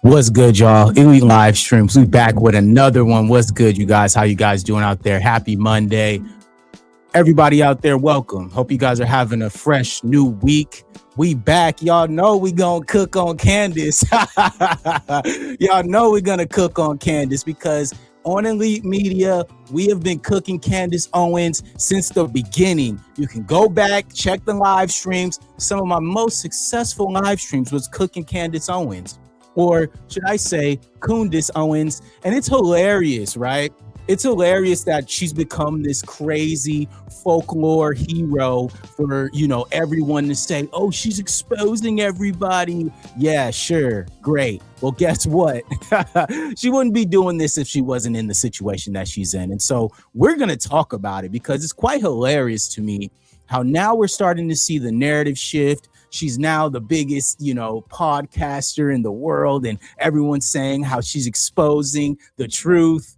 What's good, y'all? Elite live streams. We back with another one. What's good, you guys? How you guys doing out there? Happy Monday. Everybody out there, welcome. Hope you guys are having a fresh new week. We back. Y'all know we gonna cook on Candace. Y'all know we're gonna cook on Candace because on Elite Media, we have been cooking Candace Owens since the beginning. You can go back, check the live streams. Some of my most successful live streams was cooking Candace Owens. Or should I say Candace Owens, and it's hilarious, right? It's hilarious that she's become this crazy folklore hero for, everyone to say, oh, she's exposing everybody. Yeah, sure. Great. Well, guess what? She wouldn't be doing this if she wasn't in the situation that she's in. And so we're going to talk about it because it's quite hilarious to me how now we're starting to see the narrative shift. She's now the biggest, podcaster in the world, and everyone's saying how she's exposing the truth.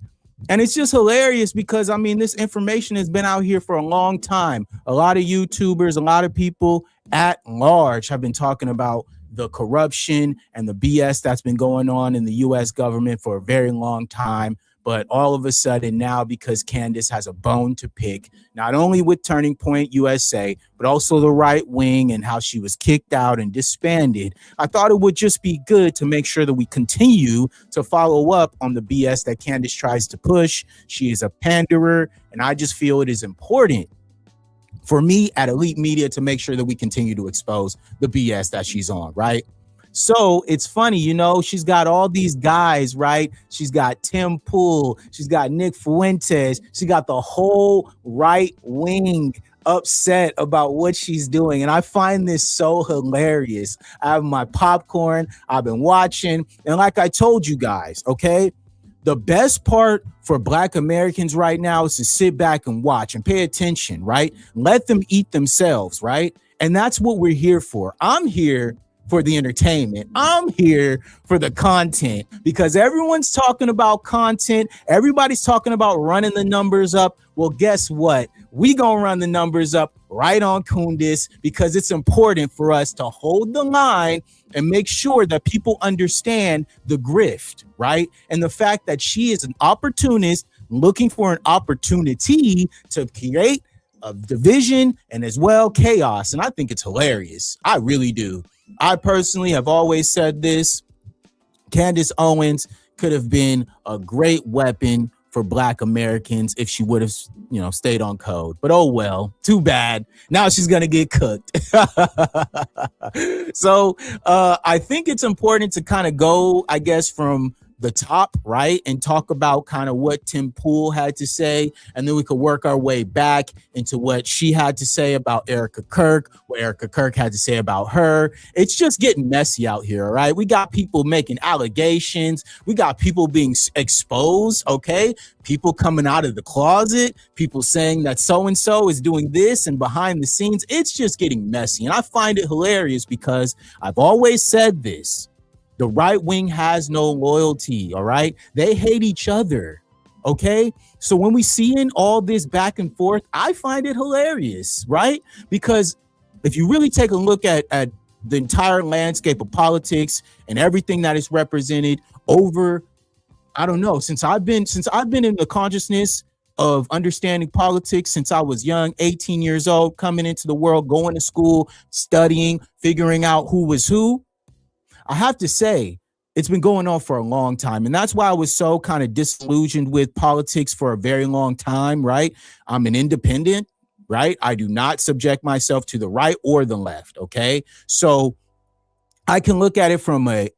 And it's just hilarious because, this information has been out here for a long time. A lot of YouTubers, a lot of people at large have been talking about the corruption and the BS that's been going on in the U.S. government for a very long time. But all of a sudden now, because Candace has a bone to pick, not only with Turning Point USA, but also the right wing and how she was kicked out and disbanded, I thought it would just be good to make sure that we continue to follow up on the BS that Candace tries to push. She is a panderer, and I just feel it is important for me at Elite Media to make sure that we continue to expose the BS that she's on, right? So it's funny, she's got all these guys, right? She's got Tim Pool. She's got Nick Fuentes. She got the whole right wing upset about what she's doing. And I find this so hilarious. I have my popcorn. I've been watching. And like I told you guys, okay, the best part for Black Americans right now is to sit back and watch and pay attention, right? Let them eat themselves, right? And that's what we're here for. I'm here for the entertainment. I'm here for the content because everyone's talking about content. Everybody's talking about running the numbers up. Well, guess what? We gonna run the numbers up right on Candace because it's important for us to hold the line and make sure that people understand the grift, right? And the fact that she is an opportunist looking for an opportunity to create a division and as well chaos. And I think it's hilarious. I really do. I personally have always said this. Candace Owens could have been a great weapon for Black Americans if she would have, stayed on code. But oh well, too bad. Now she's going to get cooked. So I think it's important to kind of go, I guess, from the top, right, and talk about kind of what Tim Pool had to say, and then we could work our way back into what she had to say about Erika Kirk, what Erika Kirk had to say about her. It's just getting messy out here, all right? We got people making allegations. We got people being exposed, okay? People coming out of the closet, people saying that so-and-so is doing this and behind the scenes. It's just getting messy, and I find it hilarious because I've always said this. The right wing has no loyalty, all right? They hate each other, okay? So when we see in all this back and forth, I find it hilarious, right? Because if you really take a look at the entire landscape of politics and everything that is represented over, I don't know, since I've been in the consciousness of understanding politics since I was young, 18 years old, coming into the world, going to school, studying, figuring out who was who, I have to say, it's been going on for a long time. And that's why I was so kind of disillusioned with politics for a very long time, right? I'm an independent, right? I do not subject myself to the right or the left, okay? So I can look at it from a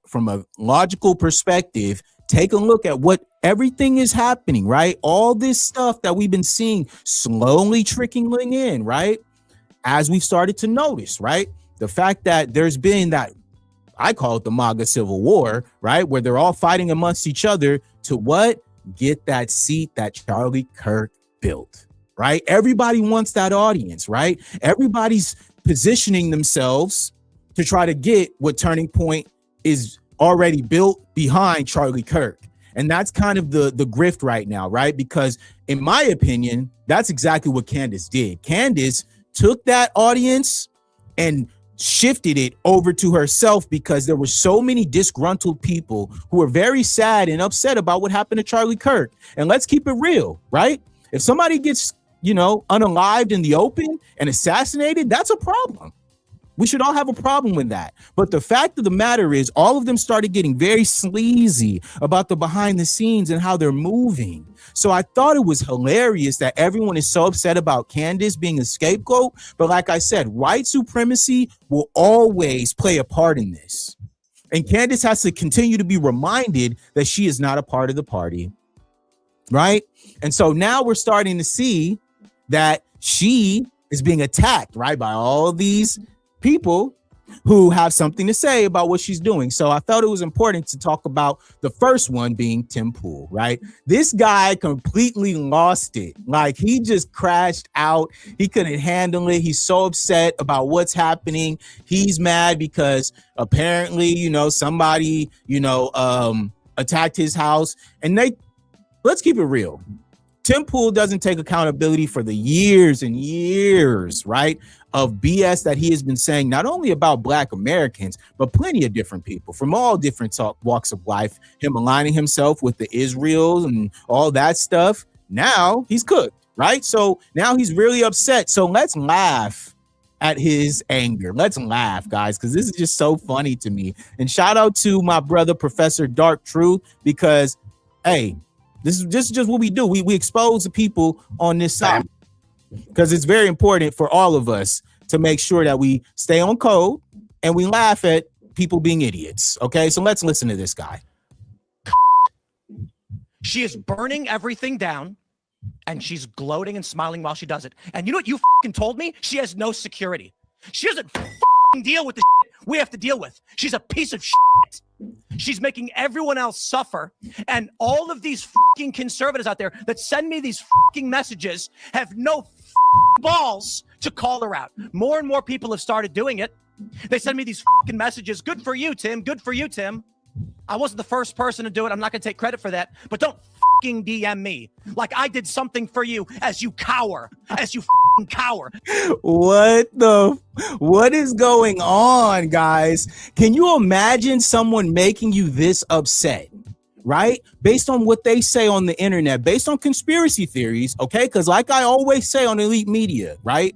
logical perspective, take a look at what everything is happening, right? All this stuff that we've been seeing slowly trickling in, right? As we've started to notice, right? The fact that there's been that, I call it the MAGA Civil War, right? Where they're all fighting amongst each other to what? Get that seat that Charlie Kirk built, right? Everybody wants that audience, right? Everybody's positioning themselves to try to get what Turning Point is already built behind Charlie Kirk. And that's kind of the grift right now, right? Because in my opinion, that's exactly what Candace did. Candace took that audience and shifted it over to herself because there were so many disgruntled people who were very sad and upset about what happened to Charlie Kirk. And let's keep it real, right? If somebody gets, unalived in the open and assassinated, that's a problem. We should all have a problem with that. But the fact of the matter is, all of them started getting very sleazy about the behind the scenes and how they're moving. So I thought it was hilarious that everyone is so upset about Candace being a scapegoat. But like I said, white supremacy will always play a part in this. And Candace has to continue to be reminded that she is not a part of the party. Right? And so now we're starting to see that she is being attacked, right, by all these people who have something to say about what she's doing. So I felt it was important to talk about the first one being Tim Pool, right? This guy completely lost it. Like, he just crashed out. He couldn't handle it. He's so upset about what's happening. He's mad because apparently, somebody, attacked his house. And let's keep it real. Tim Pool doesn't take accountability for the years and years, right, of BS that he has been saying, not only about Black Americans, but plenty of different people from all different walks of life, him aligning himself with the Israel and all that stuff. Now he's cooked, right? So now he's really upset. So let's laugh at his anger. Let's laugh, guys, because this is just so funny to me. And shout out to my brother, Professor Dark Truth, because, hey, this is just what we do. We expose the people on this side because it's very important for all of us to make sure that we stay on code and we laugh at people being idiots. Okay, so let's listen to this guy. She is burning everything down and she's gloating and smiling while she does it. And you know what you fucking told me? She has no security. She doesn't fucking deal with the shit we have to deal with. She's a piece of shit. She's making everyone else suffer. And all of these fucking conservatives out there that send me these fucking messages have no balls to call her out. More and more people have started doing it. They send me these fucking messages. Good for you, Tim. Good for you, Tim. I wasn't the first person to do it. I'm not going to take credit for that. But don't fucking DM me like I did something for you as you cower. As you fucking cower. What is going on, guys? Can you imagine someone making you this upset? Right? Based on what they say on the internet, based on conspiracy theories, okay? Because like I always say on Elite Media, right?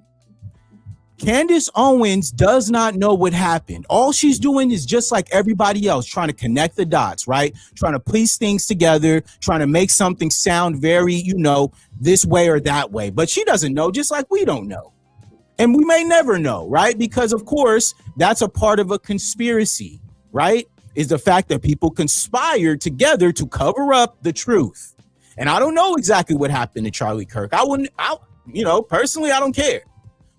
Candace Owens does not know what happened. All she's doing is just like everybody else, trying to connect the dots, right? Trying to piece things together, trying to make something sound very, this way or that way. But she doesn't know, just like we don't know. And we may never know, right? Because, of course, that's a part of a conspiracy, right? Is the fact that people conspired together to cover up the truth. And I don't know exactly what happened to Charlie Kirk. Personally, I don't care.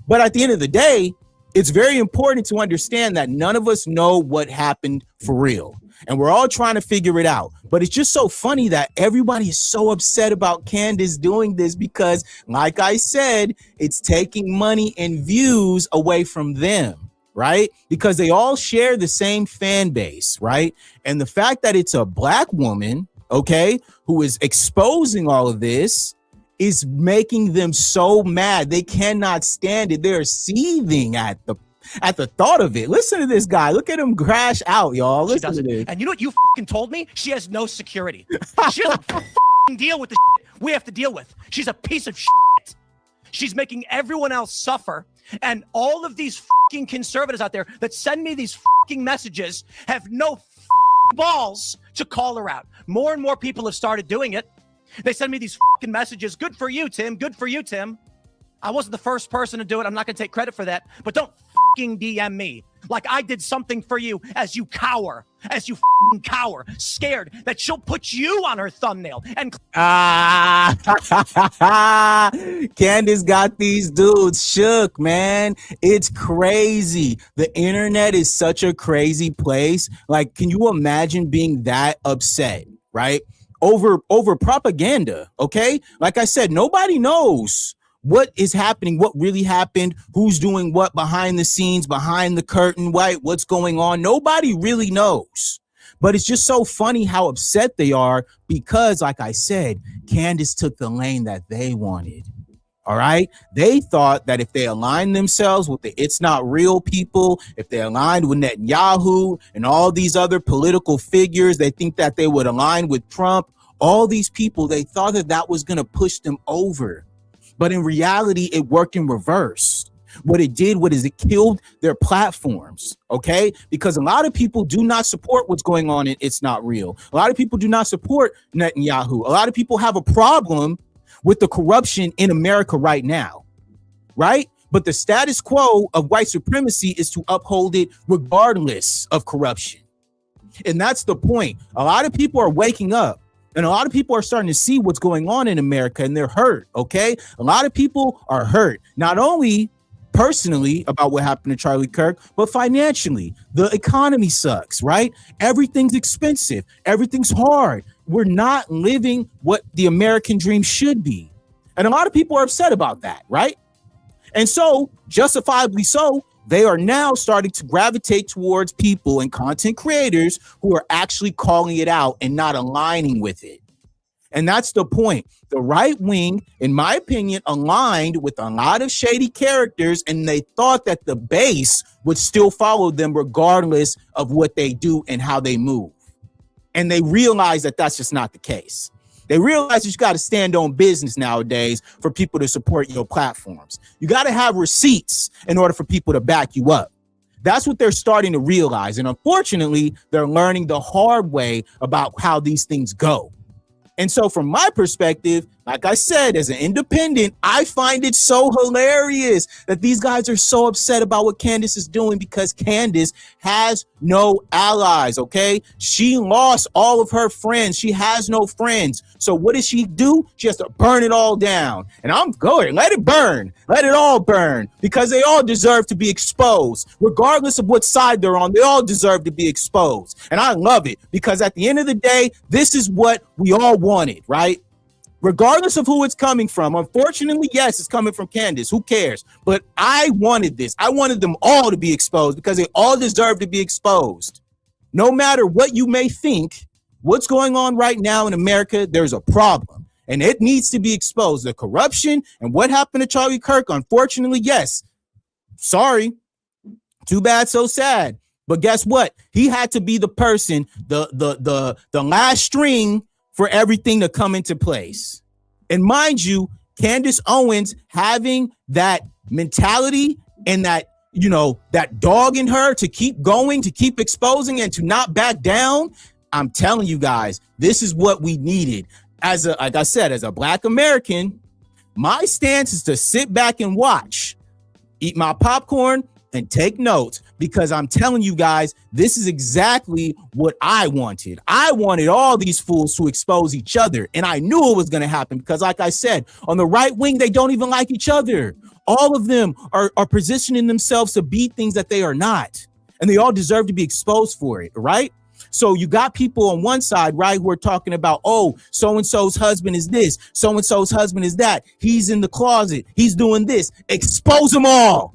But at the end of the day, it's very important to understand that none of us know what happened for real. And we're all trying to figure it out. But it's just so funny that everybody is so upset about Candace doing this because, like I said, it's taking money and views away from them, right? Because they all share the same fan base, right? And the fact that it's a Black woman, okay, who is exposing all of this is making them so mad. They cannot stand it. They're seething at the thought of it. Listen to this guy. Look at him crash out, y'all. Listen to this. And you know what you fucking told me? She has no security. She doesn't fucking deal with the shit we have to deal with. She's a piece of shit. She's making everyone else suffer. And all of these fucking conservatives out there that send me these fucking messages have no balls to call her out. More and more people have started doing it. They send me these fucking messages. Good for you, Tim. Good for you, Tim. I wasn't the first person to do it. I'm not going to take credit for that. But don't fucking DM me like I did something for you as you cower. As you fucking cower. Scared that she'll put you on her thumbnail. And Candace got these dudes shook, man. It's crazy. The internet is such a crazy place. Like, can you imagine being that upset, right? Over propaganda, okay? Like I said, nobody knows what is happening, what really happened, who's doing what behind the scenes, behind the curtain, right? What's going on? Nobody really knows. But it's just so funny how upset they are because, like I said, Candace took the lane that they wanted. All right. They thought that if they aligned themselves with the It's Not Real people, if they aligned with Netanyahu and all these other political figures, they think that they would align with Trump. All these people, they thought that that was going to push them over. But in reality, it worked in reverse. What it did, it killed their platforms, okay? Because a lot of people do not support what's going on in It's Not Real. A lot of people do not support Netanyahu. A lot of people have a problem with the corruption in America right now, right? But the status quo of white supremacy is to uphold it regardless of corruption. And that's the point. A lot of people are waking up and a lot of people are starting to see what's going on in America and they're hurt, okay? A lot of people are hurt, not only personally about what happened to Charlie Kirk, but financially. The economy sucks, right? Everything's expensive. Everything's hard. We're not living what the American dream should be. And a lot of people are upset about that, right? And so, justifiably so, they are now starting to gravitate towards people and content creators who are actually calling it out and not aligning with it. And that's the point. The right wing, in my opinion, aligned with a lot of shady characters, and they thought that the base would still follow them regardless of what they do and how they move. And they realize that that's just not the case. They realize you got to stand on business nowadays for people to support your platforms. You got to have receipts in order for people to back you up. That's what they're starting to realize. And unfortunately, they're learning the hard way about how these things go. And so from my perspective, like I said, as an independent, I find it so hilarious that these guys are so upset about what Candace is doing because Candace has no allies, okay? She lost all of her friends. She has no friends. So what does she do? She has to burn it all down. And I'm going, let it burn. Let it all burn because they all deserve to be exposed. Regardless of what side they're on, they all deserve to be exposed. And I love it because at the end of the day, this is what we all wanted, right? Regardless of who it's coming from. Unfortunately, yes, it's coming from Candace. Who cares? But I wanted this. I wanted them all to be exposed because they all deserve to be exposed. No matter what you may think, what's going on right now in America, there's a problem and it needs to be exposed. The corruption and what happened to Charlie Kirk, unfortunately, yes. Sorry. Too bad, so sad. But guess what? He had to be the person, the last string for everything to come into place. And mind you, Candace Owens having that mentality and that, you know, that dog in her to keep going, to keep exposing and to not back down. I'm telling you guys, this is what we needed. Like I said, as a Black American, my stance is to sit back and watch, eat my popcorn and take notes, because I'm telling you guys, this is exactly what I wanted. I wanted all these fools to expose each other, and I knew it was going to happen because, like I said, on the right wing, they don't even like each other. All of them are positioning themselves to be things that they are not, and they all deserve to be exposed for it, right? So you got people on one side, right, who are talking about, oh, so-and-so's husband is this, so-and-so's husband is that, he's in the closet, he's doing this. Expose them all.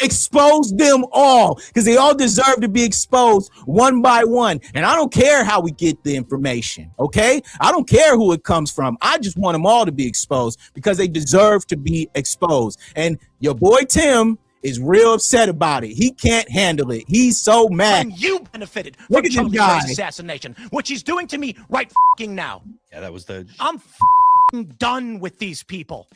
Expose them all because they all deserve to be exposed one by one. And I don't care how we get the information, okay? I don't care who it comes from. I just want them all to be exposed because they deserve to be exposed. And your boy Tim is real upset about it. He can't handle it. He's so mad. And you benefited Look from at Charlie this guy. Kirk's assassination, which he's doing to me right fucking now. Yeah, that was the. I'm done with these people.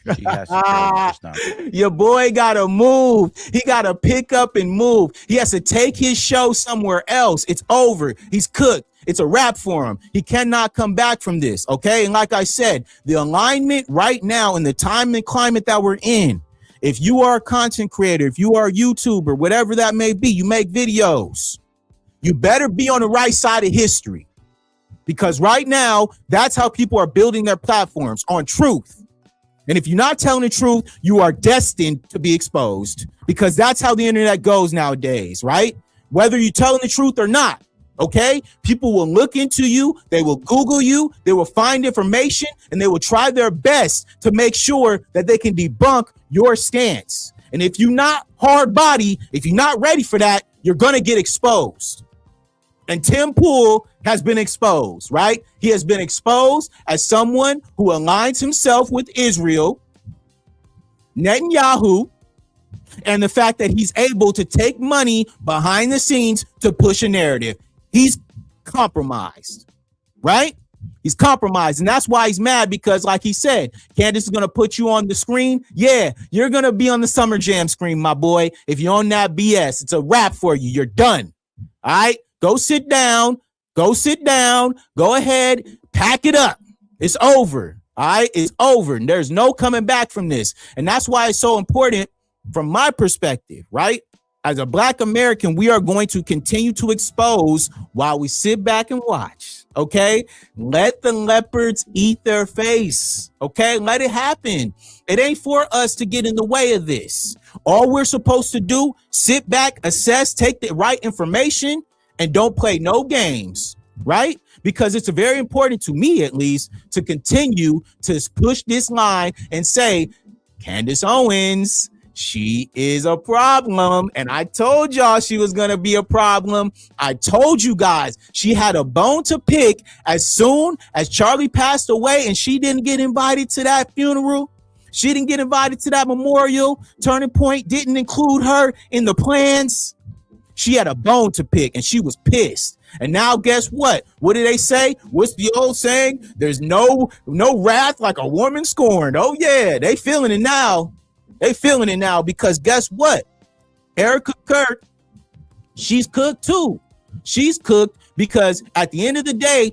Your boy gotta move. He gotta pick up and move. He has to take his show somewhere else. It's over. He's cooked. It's a wrap for him. He cannot come back from this. Okay. And like I said, the alignment right now in the time and climate that we're in, if you are a content creator, if you are a YouTuber, whatever that may be, you make videos, you better be on the right side of history. Because right now, that's how people are building their platforms, on truth. And if you're not telling the truth, you are destined to be exposed, because that's how the internet goes nowadays, right? Whether you're telling the truth or not, okay? People will look into you, they will Google you, they will find information, and they will try their best to make sure that they can debunk your stance. And if you're not hard body, if you're not ready for that, you're going to get exposed. And Tim Pool has been exposed, right? He has been exposed as someone who aligns himself with Israel, Netanyahu and the fact that he's able to take money behind the scenes to push a narrative. He's compromised, right? He's compromised, and that's why he's mad, because like he said, Candace is going to put you on the screen. Yeah, you're going to be on the Summer Jam screen, my boy. If you're on that BS, it's a wrap for you. You're done. All right? Go sit down. Go sit down. Go ahead. Pack it up. It's over. All right? It's over. And there's no coming back from this. And that's why it's so important from my perspective, right? As a Black American, we are going to continue to expose while we sit back and watch, okay? Let the leopards eat their face, okay? Let it happen. It ain't for us to get in the way of this. All we're supposed to do, sit back, assess, take the right information, and don't play no games, right? Because it's very important to me, at least, to continue to push this line and say, Candace Owens, she is a problem. And I told y'all she was going to be a problem. I told you guys she had a bone to pick as soon as Charlie passed away and she didn't get invited to that funeral. She didn't get invited to that memorial. Turning Point didn't include her in the plans. She had a bone to pick and she was pissed. And now guess what? What do they say? What's the old saying? There's no wrath like a woman scorned. Oh yeah, they feeling it now. They feeling it now because guess what? Erika Kirk, she's cooked too. She's cooked because at the end of the day,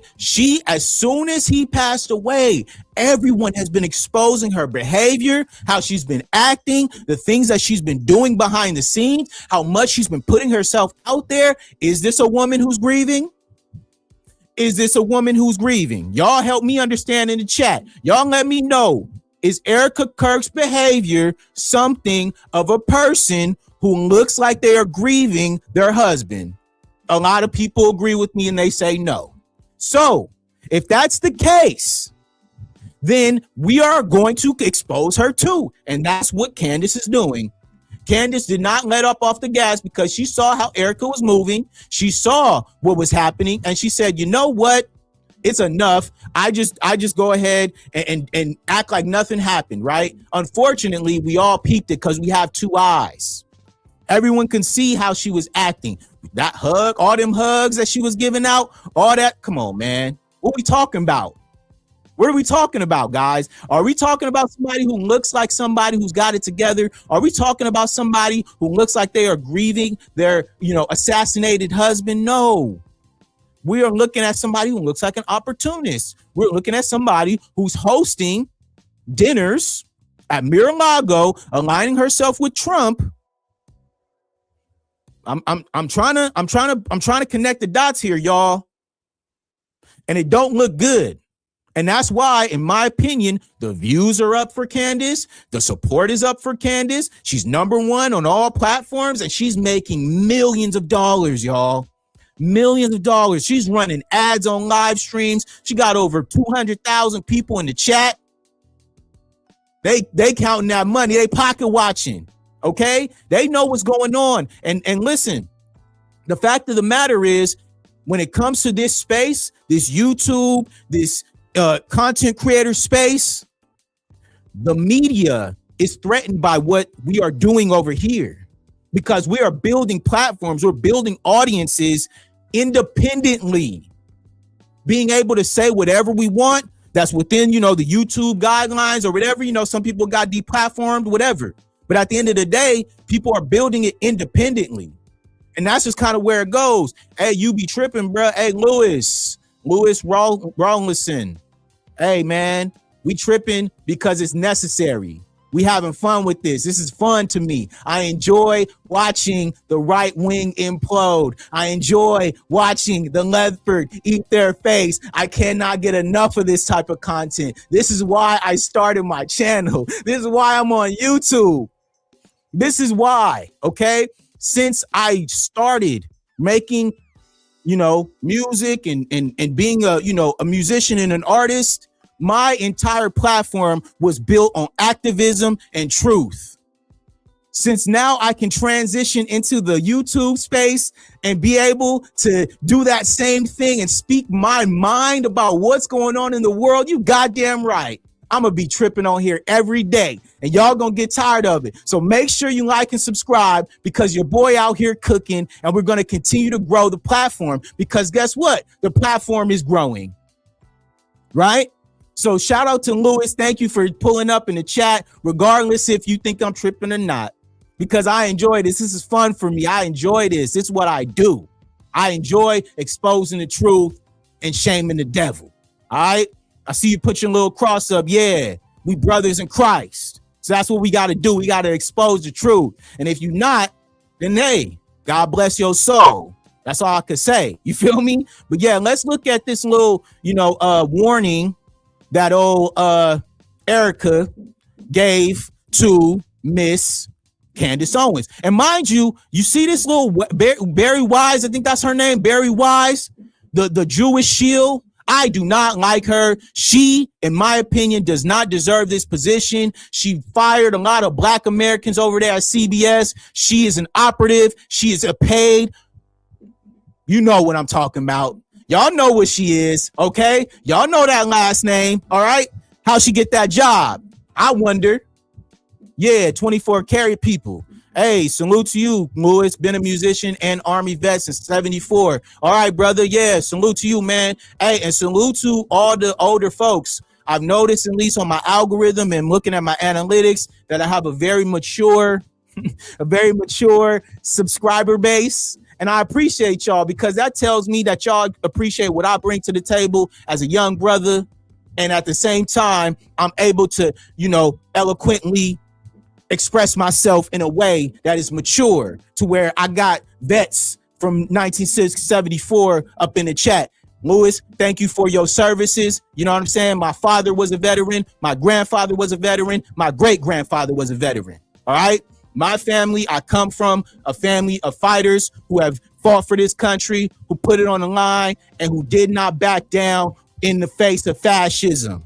as soon as he passed away, everyone has been exposing her behavior, how she's been acting, the things that she's been doing behind the scenes, how much she's been putting herself out there. Is this a woman who's grieving? Is this a woman who's grieving? Y'all help me understand in the chat. Y'all let me know. Is Erika Kirk's behavior something of a person who looks like they are grieving their husband? A lot of people agree with me and they say no. So if that's the case, then we are going to expose her too. And that's what Candace is doing. Candace did not let up off the gas because she saw how Erika was moving. She saw what was happening and she said, you know what? It's enough. I just go ahead and act like nothing happened, right? Unfortunately, we all peeped it because we have two eyes. Everyone can see how she was acting. That hug, all them hugs that she was giving out, all that. Come on, man. What are we talking about? What are we talking about, guys? Are we talking about somebody who looks like somebody who's got it together? Are we talking about somebody who looks like they are grieving their, assassinated husband? No. We are looking at somebody who looks like an opportunist. We're looking at somebody who's hosting dinners at Mar-a-Lago, aligning herself with Trump. I'm trying to connect the dots here, y'all. And it don't look good. And that's why, in my opinion, the views are up for Candace. The support is up for Candace. She's #1 on all platforms and she's making millions of dollars, y'all. Millions of dollars. She's running ads on live streams. She got over 200,000 people in the chat. They counting that money. They pocket watching. Okay. They know what's going on. And listen, the fact of the matter is when it comes to this space, this YouTube, this content creator space, the media is threatened by what we are doing over here because we are building platforms. We're building audiences independently, being able to say whatever we want that's within, the YouTube guidelines or whatever, some people got deplatformed, whatever. But at the end of the day, people are building it independently. And that's just kind of where it goes. Hey, you be tripping, bro. Hey, Lewis Rawlinson. Hey, man, we tripping because it's necessary. We having fun with this. This is fun to me. I enjoy watching the right wing implode. I enjoy watching the leopard eat their face. I cannot get enough of this type of content. This is why I started my channel. This is why I'm on YouTube. This is why, okay? Since I started making, music and being a musician and an artist, my entire platform was built on activism and truth. Since now I can transition into the YouTube space and be able to do that same thing and speak my mind about what's going on in the world, you goddamn right. I'm going to be tripping on here every day, and y'all going to get tired of it. So make sure you like and subscribe, because your boy out here cooking, and we're going to continue to grow the platform, because guess what? The platform is growing, right? So shout out to Lewis. Thank you for pulling up in the chat, regardless if you think I'm tripping or not, because I enjoy this. This is fun for me. I enjoy this. This is what I do. I enjoy exposing the truth and shaming the devil. All right. I see you put your little cross up. Yeah, we brothers in Christ. So that's what we got to do. We got to expose the truth. And if you're not, then hey, God bless your soul. That's all I could say. You feel me? But yeah, let's look at this little, warning that old Erika gave to Miss Candace Owens. And mind you, you see this little Barry Wise, I think that's her name, Barry Wise, the Jewish shield. I do not like her. She, in my opinion, does not deserve this position. She fired a lot of Black Americans over there at CBS. She is an operative. She is a paid. You know what I'm talking about. Y'all know what she is, okay? Y'all know that last name, all right? How she get that job? I wonder. Yeah, 24 karat people. Hey, salute to you, Lewis. Been a musician and Army vet since 74. All right, brother. Yeah, salute to you, man. Hey, and salute to all the older folks. I've noticed, at least on my algorithm and looking at my analytics, that I have a very mature subscriber base. And I appreciate y'all, because that tells me that y'all appreciate what I bring to the table as a young brother. And at the same time, I'm able to, eloquently express myself in a way that is mature, to where I got vets from 1974 up in the chat. Lewis, thank you for your services. You know what I'm saying? My father was a veteran. My grandfather was a veteran. My great-grandfather was a veteran. All right? My family, I come from a family of fighters who have fought for this country, who put it on the line, and who did not back down in the face of fascism.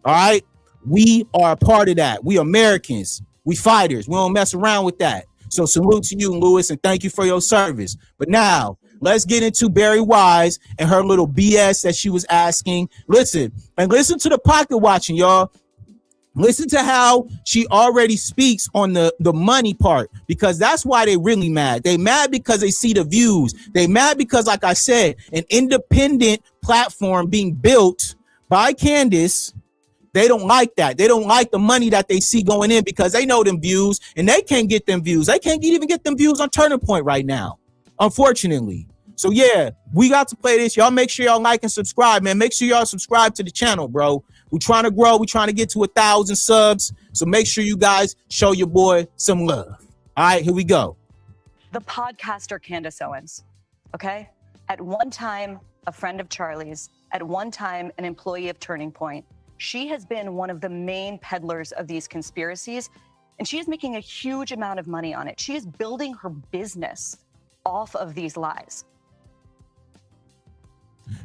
All right? We are a part of that. We Americans. We fighters. We don't mess around with that. So salute to you, Lewis, and thank you for your service. But now let's get into Barry Wise and her little BS that she was asking. Listen to the pocket watching, y'all. Listen to how she already speaks on the money part, because that's why they really mad. They mad because they see the views. They mad because, like I said, an independent platform being built by Candace. They don't like that. They don't like the money that they see going in, because they know them views, and they can't get them views. They can't even get them views on Turning Point right now, unfortunately. So yeah, we got to play this. Y'all make sure y'all like and subscribe, man. Make sure y'all subscribe to the channel, bro. We're trying to grow. We're trying to get to 1,000 subs. So make sure you guys show your boy some love. All right, here we go. The podcaster Candace Owens, okay? At one time, a friend of Charlie's. At one time, an employee of Turning Point. She has been one of the main peddlers of these conspiracies, and she is making a huge amount of money on it. She is building her business off of these lies.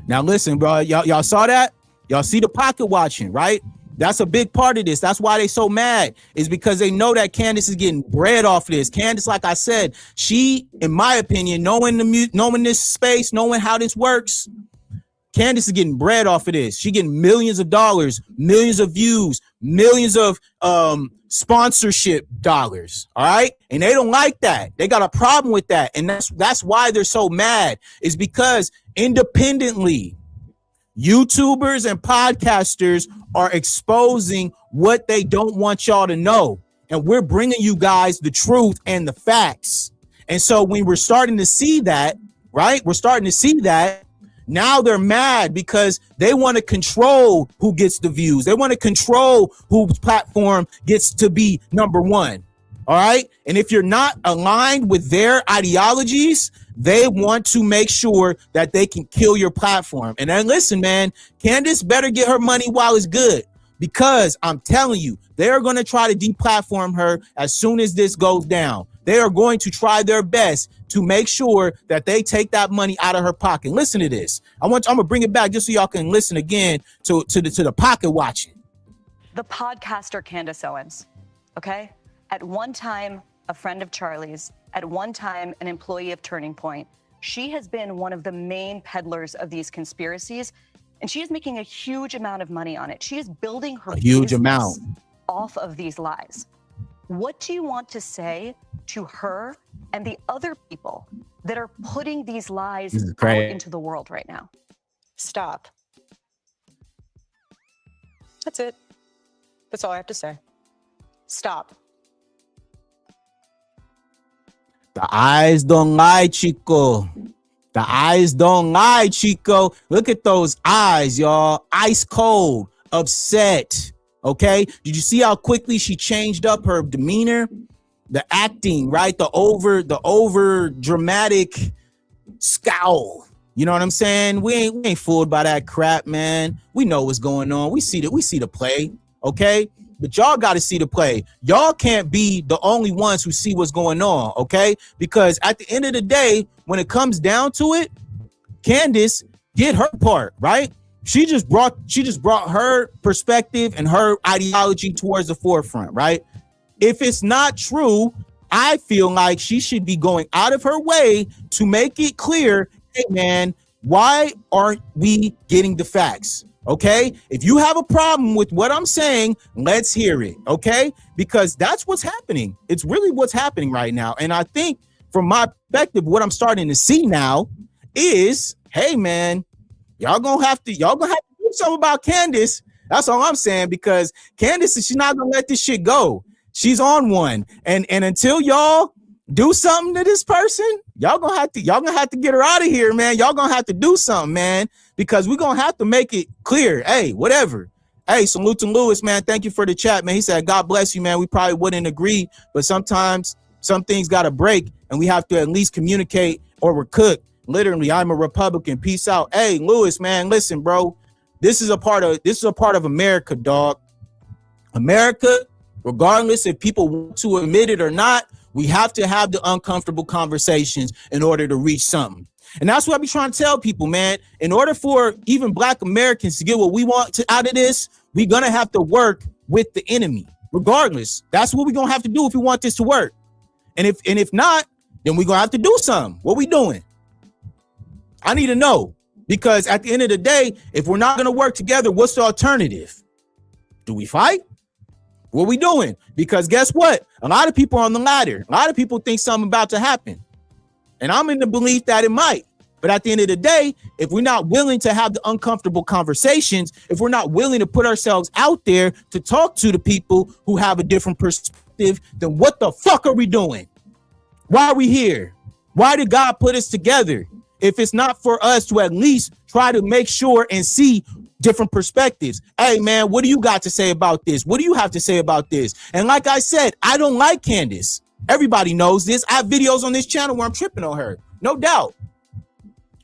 Now listen, bro, y'all saw that? Y'all see the pocket watching, right? That's a big part of this. That's why they so mad, is because they know that Candace is getting bread off of this. Candace, like I said, she, in my opinion, knowing this space, knowing how this works, Candace is getting bread off of this. She getting millions of dollars, millions of views, millions of sponsorship dollars. All right. And they don't like that. They got a problem with that. And that's why they're so mad, is because independently, YouTubers and podcasters are exposing what they don't want y'all to know. And we're bringing you guys the truth and the facts. And so when we're starting to see that, right, we're starting to see that. Now they're mad because they want to control who gets the views. They want to control whose platform gets to be number one. All right. And if you're not aligned with their ideologies, they want to make sure that they can kill your platform. And then listen, man, Candace better get her money while it's good, because I'm telling you, they are going to try to deplatform her as soon as this goes down. They are going to try their best to make sure that they take that money out of her pocket. Listen to this. I'm going to bring it back just so y'all can listen again to the pocket watching. The podcaster Candace Owens, okay? At one time, a friend of Charlie's. At one time, an employee of Turning Point. She has been one of the main peddlers of these conspiracies, And she is making a huge amount of money on it. She is building her huge business amount off of these lies. What do you want to say to her and the other people that are putting these lies out into the world right now? Stop. That's it. That's all I have to say. Stop. The eyes don't lie, Chico. The eyes don't lie, Chico. Look at those eyes, y'all. Ice cold, upset. Okay. Did you see how quickly she changed up her demeanor? The acting, right? The over dramatic scowl. You know what I'm saying? We ain't fooled by that crap, man. We know what's going on. We see the play. Okay. But y'all got to see the play. Y'all can't be the only ones who see what's going on, okay? Because at the end of the day, when it comes down to it, Candace did her part, right? She just brought her perspective and her ideology towards the forefront, right? If it's not true, I feel like she should be going out of her way to make it clear, hey man, why aren't we getting the facts? Okay, if you have a problem with what I'm saying, let's hear it. Okay, because that's what's happening. It's really what's happening right now. And I think from my perspective, what I'm starting to see now is, hey man, y'all gonna have to do something about Candace. That's all I'm saying, because Candace, she's not gonna let this shit go. She's on one, and until y'all do something to this person, y'all gonna have to get her out of here, man. Y'all gonna have to do something, man, because we're gonna have to make it clear. Hey, whatever. Hey, salute to Lewis, man. Thank you for the chat, man. He said, God bless you, man. We probably wouldn't agree, but sometimes some things gotta break, and we have to at least communicate or we're cooked. Literally, I'm a Republican. Peace out. Hey, Lewis, man, listen, bro. This is a part of America, dog. America, regardless if people want to admit it or not, we have to have the uncomfortable conversations in order to reach something. And that's what I be trying to tell people, man. In order for even Black Americans to get what we want out of this, we're going to have to work with the enemy. Regardless, that's what we're going to have to do if we want this to work. And if not, then we're going to have to do something. What we doing? I need to know, because at the end of the day, if we're not going to work together, what's the alternative? Do we fight? What we doing? Because guess what? A lot of people are on the ladder. A lot of people think something about to happen. And I'm in the belief that it might. But at the end of the day, if we're not willing to have the uncomfortable conversations, if we're not willing to put ourselves out there to talk to the people who have a different perspective, then what the fuck are we doing? Why are we here? Why did God put us together if it's not for us to at least try to make sure and see different perspectives? Hey man, what do you got to say about this? What do you have to say about this? And like I said, I don't like Candace. Everybody knows this. I have videos on this channel where I'm tripping on her, no doubt.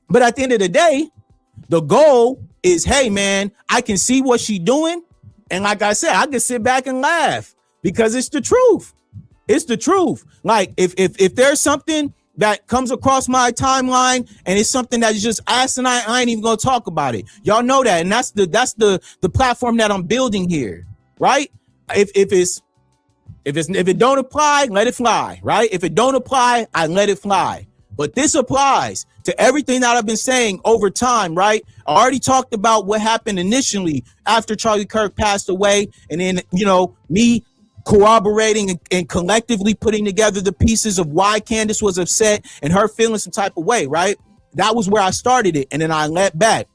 But at the end of the day, the goal is, hey man, I can see what she's doing. And like I said, I can sit back and laugh because it's the truth. It's the truth. Like if there's something that comes across my timeline and it's something that's just asinine, I ain't even gonna talk about it. Y'all know that, and that's the platform that I'm building here, right? If it don't apply, let it fly, right? If it don't apply, I let it fly. But this applies to everything that I've been saying over time, right? I already talked about what happened initially after Charlie Kirk passed away, and then me corroborating and collectively putting together the pieces of why Candace was upset and her feeling some type of way, right? That was where I started it, and then I let back.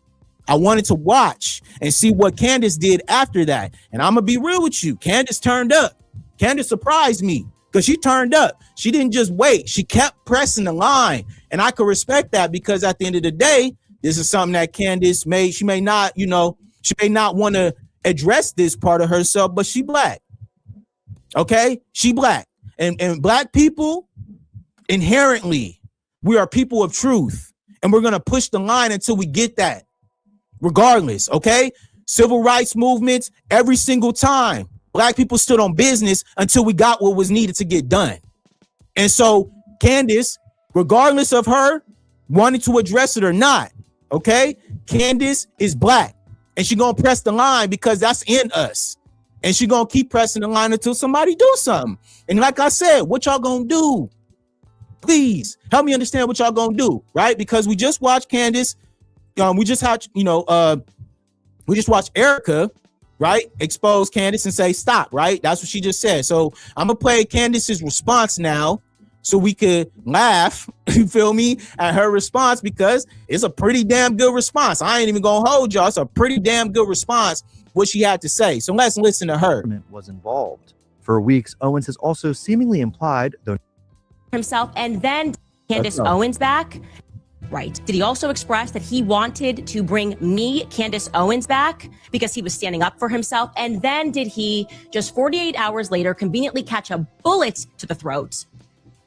I wanted to watch and see what Candace did after that. And I'm gonna be real with you. Candace turned up. Candace surprised me because she turned up. She didn't just wait. She kept pressing the line. And I could respect that, because at the end of the day, this is something that Candace she may not want to address this part of herself, but she Black. Okay, she Black, and Black people inherently, we are people of truth, and we're gonna push the line until we get that, regardless. Okay, civil rights movements, every single time Black people stood on business until we got what was needed to get done. And so Candace, regardless of her wanting to address it or not, okay, Candace is Black, and she gonna press the line because that's in us. And she gonna keep pressing the line until somebody do something. And like I said, what y'all gonna do? Please help me understand what y'all gonna do, right? Because we just watched Candace. We just had, We just watched Erika, right, expose Candace and say stop, right? That's what she just said. So I'm gonna play Candace's response now so we could laugh, you feel me, at her response, because it's a pretty damn good response. I ain't even gonna hold y'all. It's a pretty damn good response, what she had to say. So let's listen to her. Was involved. For weeks, Owens has also seemingly implied, though himself, and then Candace Owens back. Right. Did he also express that he wanted to bring me, Candace Owens, back because he was standing up for himself? And then did he, just 48 hours later, conveniently catch a bullet to the throat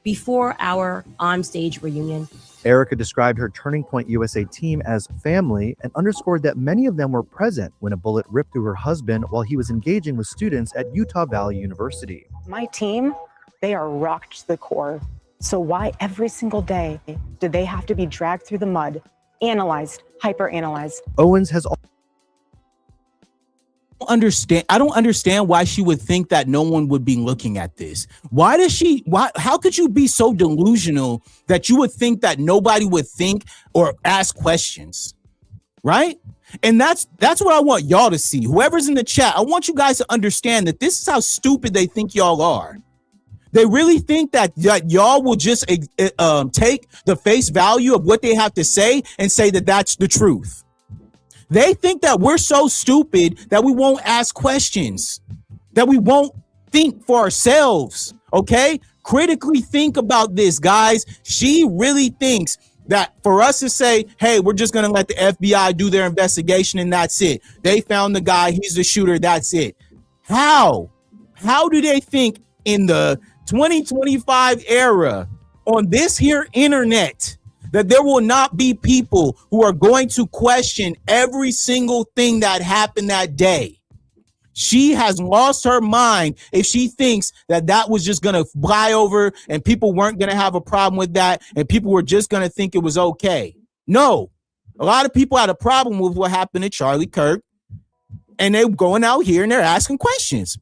before our on-stage reunion? Erika described her Turning Point USA team as family and underscored that many of them were present when a bullet ripped through her husband while he was engaging with students at Utah Valley University. My team, they are rocked to the core. So why every single day did they have to be dragged through the mud, analyzed, hyper-analyzed? Owens has I don't understand why she would think that no one would be looking at this. How could you be so delusional that you would think that nobody would think or ask questions, right? And that's what I want y'all to see. Whoever's in the chat, I want you guys to understand that this is how stupid they think y'all are. They really think that y'all will just take the face value of what they have to say and say that that's the truth. They think that we're so stupid that we won't ask questions, that we won't think for ourselves, okay? Critically think about this, guys. She really thinks that for us to say, hey, we're just going to let the FBI do their investigation and that's it. They found the guy, he's the shooter, that's it. How do they think in the 2025 era on this here internet that there will not be people who are going to question every single thing that happened that day? She has lost her mind if she thinks that that was just going to fly over and people weren't going to have a problem with that and people were just going to think it was okay. No, a lot of people had a problem with what happened to Charlie Kirk, and they're going out here and they're asking questions.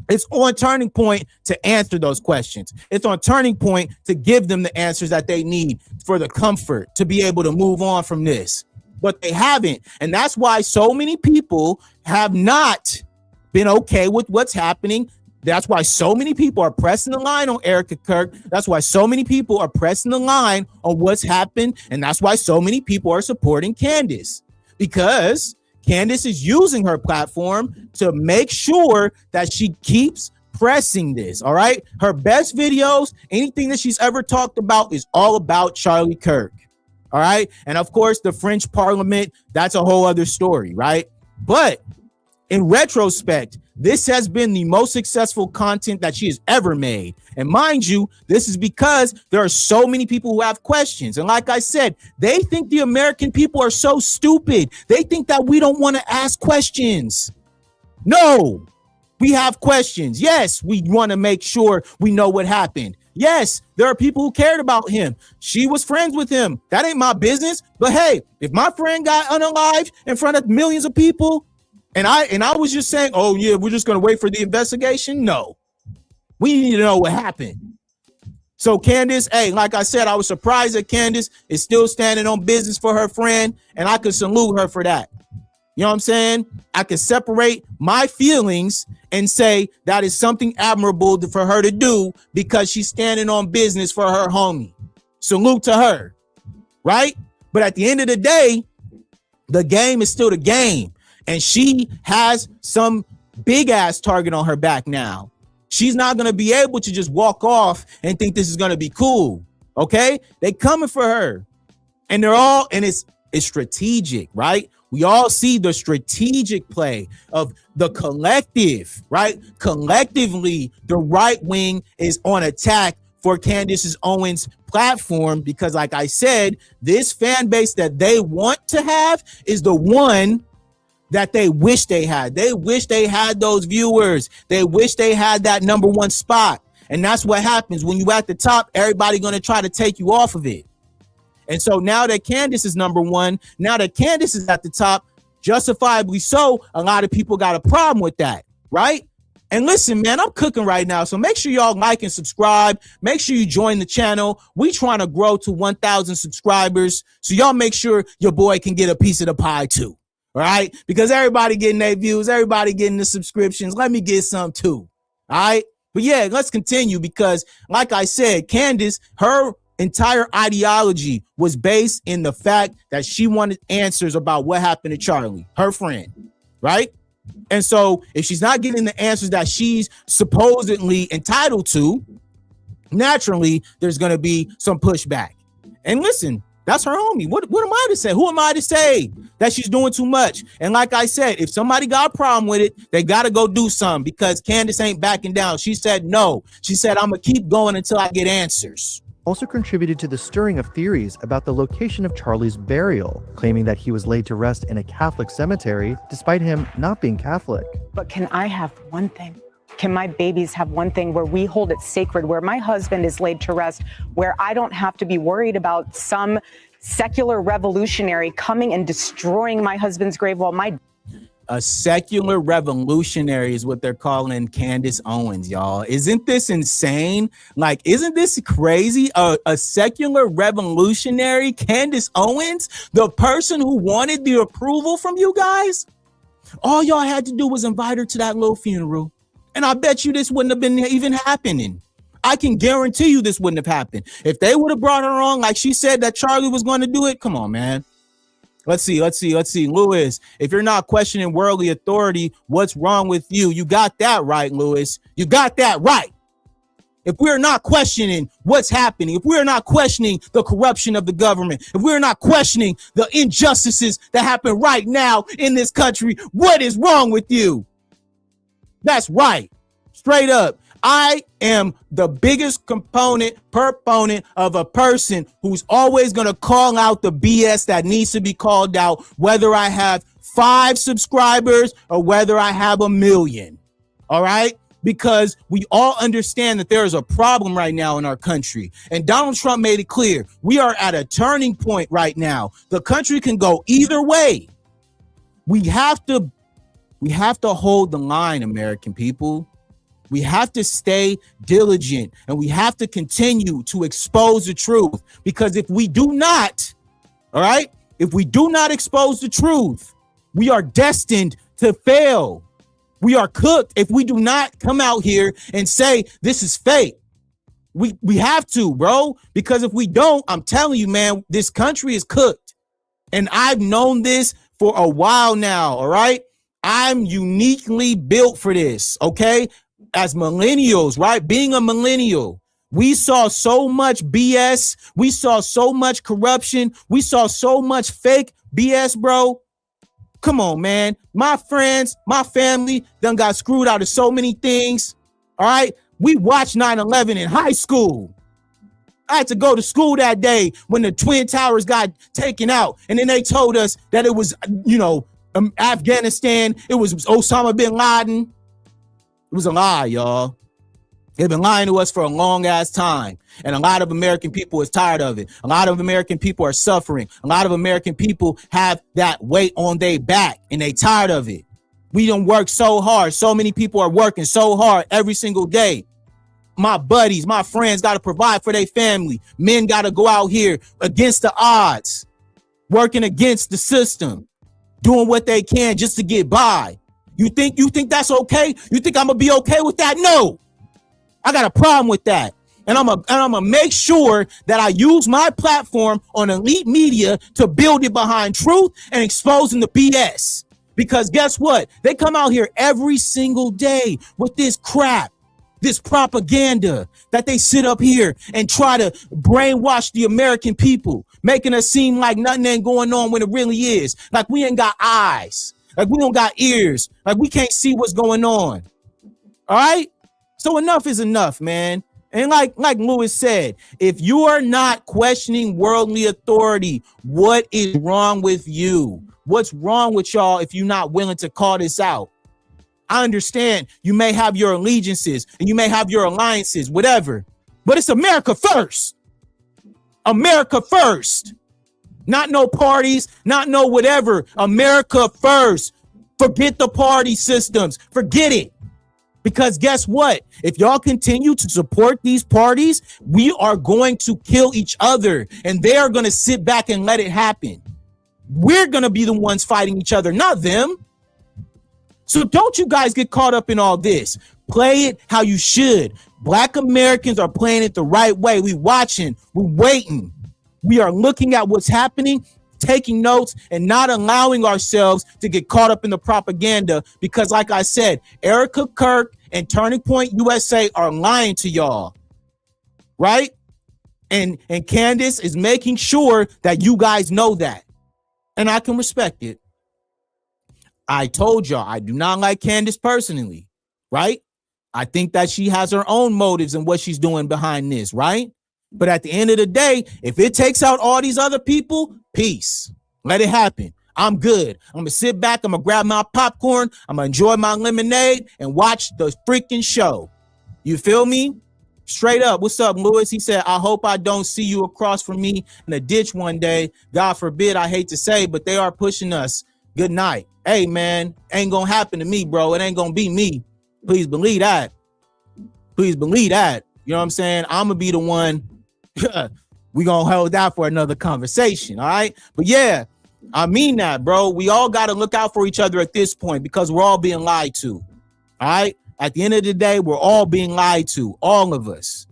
It's on Turning Point to answer those questions. It's on Turning Point to give them the answers that they need for the comfort to be able to move on from this. But they haven't. And that's why so many people have not been okay with what's happening. That's why so many people are pressing the line on Erika Kirk. That's why so many people are pressing the line on what's happened. And that's why so many people are supporting Candace, because Candace is using her platform to make sure that she keeps pressing this, all right? Her best videos, anything that she's ever talked about is all about Charlie Kirk, all right? And of course, the French Parliament, that's a whole other story, right? But in retrospect, this has been the most successful content that she has ever made. And mind you, this is because there are so many people who have questions. And like I said, they think the American people are so stupid. They think that we don't want to ask questions. No, we have questions. Yes, we want to make sure we know what happened. Yes, there are people who cared about him. She was friends with him. That ain't my business. But hey, if my friend got unalived in front of millions of people, and I was just saying, oh yeah, we're just gonna wait for the investigation. No, we need to know what happened. So Candace, hey, like I said, I was surprised that Candace is still standing on business for her friend, and I could salute her for that. You know what I'm saying? I could separate my feelings and say that is something admirable for her to do because she's standing on business for her homie. Salute to her, right? But at the end of the day, the game is still the game. And she has some big ass target on her back now. She's not going to be able to just walk off and think this is going to be cool. Okay. They coming for her, and it's strategic, right? We all see the strategic play of the collective, right? Collectively, the right wing is on attack for Candace Owens' platform because, like I said, this fan base that they want to have is the one that they wish they had. They wish they had those viewers. They wish they had that number one spot. And that's what happens when you at the top. Everybody going to try to take you off of it. And so now that Candace is number one, now that Candace is at the top, justifiably so, a lot of people got a problem with that, right? And listen, man, I'm cooking right now. So make sure y'all like and subscribe. Make sure you join the channel. We trying to grow to 1,000 subscribers. So y'all make sure your boy can get a piece of the pie too. All right, because everybody getting their views, everybody getting the subscriptions. Let me get some too. All right, but yeah, let's continue because, like I said, Candace, her entire ideology was based in the fact that she wanted answers about what happened to Charlie, her friend, right? And so if she's not getting the answers that she's supposedly entitled to, naturally, there's going to be some pushback. And listen, that's her homie. What am I to say? Who am I to say that she's doing too much? And like I said, if somebody got a problem with it, they got to go do something because Candace ain't backing down. She said no. She said, I'm going to keep going until I get answers. Also contributed to the stirring of theories about the location of Charlie's burial, claiming that he was laid to rest in a Catholic cemetery, despite him not being Catholic. But can I have one thing? Can my babies have one thing where we hold it sacred, where my husband is laid to rest, where I don't have to be worried about some secular revolutionary coming and destroying my husband's grave while my... A secular revolutionary is what they're calling Candace Owens, y'all. Isn't this insane? Like, isn't this crazy? A secular revolutionary, Candace Owens, the person who wanted the approval from you guys? All y'all had to do was invite her to that little funeral. And I bet you this wouldn't have been even happening. I can guarantee you this wouldn't have happened. If they would have brought her on, like she said that Charlie was going to do it, come on, man. Let's see. Lewis, if you're not questioning worldly authority, what's wrong with you? You got that right, Lewis. You got that right. If we're not questioning what's happening, if we're not questioning the corruption of the government, if we're not questioning the injustices that happen right now in this country, what is wrong with you? That's right. Straight up. I am the biggest proponent of a person who's always going to call out the BS that needs to be called out, whether I have 5 subscribers or whether I have 1 million. All right? Because we all understand that there is a problem right now in our country. And Donald Trump made it clear. We are at a turning point right now. The country can go either way. We have to hold the line, American people. We have to stay diligent and we have to continue to expose the truth, because if we do not, all right, if we do not expose the truth, we are destined to fail. We are cooked if we do not come out here and say this is fake. We have to, bro, because if we don't, I'm telling you, man, this country is cooked. And I've known this for a while now, all right? I'm uniquely built for this, okay? As millennials, right? Being a millennial, we saw so much BS. We saw so much corruption. We saw so much fake BS, bro. Come on, man. My friends, my family done got screwed out of so many things. All right. We watched 9/11 in high school. I had to go to school that day when the Twin Towers got taken out. And then they told us that it was, Afghanistan. It was Osama bin Laden. It was a lie, y'all. They've been lying to us for a long ass time. And a lot of American people is tired of it. A lot of American people are suffering. A lot of American people have that weight on their back and they tired of it. We done work so hard. So many people are working so hard every single day. My buddies, my friends got to provide for their family. Men got to go out here against the odds, working against the system, doing what they can just to get by. You think that's okay? You think I'm gonna be okay with that? No, I got a problem with that. And I'm gonna make sure that I use my platform on Elite Media to build it behind truth and exposing the BS. Because guess what? They come out here every single day with this crap, this propaganda that they sit up here and try to brainwash the American people, making us seem like nothing ain't going on when it really is. Like we ain't got eyes. Like we don't got ears. Like we can't see what's going on. All right. So enough is enough, man. And like Lewis said, if you are not questioning worldly authority, what is wrong with you? What's wrong with y'all if you're not willing to call this out? I understand you may have your allegiances and you may have your alliances, whatever, but it's America first. America first. Not no parties, not no whatever. America first. Forget the party systems. Forget it. Because guess what? If y'all continue to support these parties, we are going to kill each other and they are going to sit back and let it happen. We're going to be the ones fighting each other, not them. So don't you guys get caught up in all this. Play it how you should. Black Americans are playing it the right way. We watching, we waiting. We are looking at what's happening, taking notes, and not allowing ourselves to get caught up in the propaganda because, like I said, Erika Kirk and Turning Point USA are lying to y'all, right? And Candace is making sure that you guys know that. And I can respect it. I told y'all I do not like Candace personally, right? I think that she has her own motives in what she's doing behind this, right? But at the end of the day, if it takes out all these other people, peace. Let it happen. I'm good. I'm going to sit back. I'm going to grab my popcorn. I'm going to enjoy my lemonade and watch the freaking show. You feel me? Straight up. What's up, Lewis? He said, I hope I don't see you across from me in a ditch one day. God forbid, I hate to say, but they are pushing us. Good night. Hey, man, ain't going to happen to me, bro. It ain't going to be me. Please believe that. Please believe that. You know what I'm saying? I'm going to be the one. We going to hold that for another conversation. All right. But yeah, I mean that, bro. We all got to look out for each other at this point because we're all being lied to. All right. At the end of the day, we're all being lied to, all of us.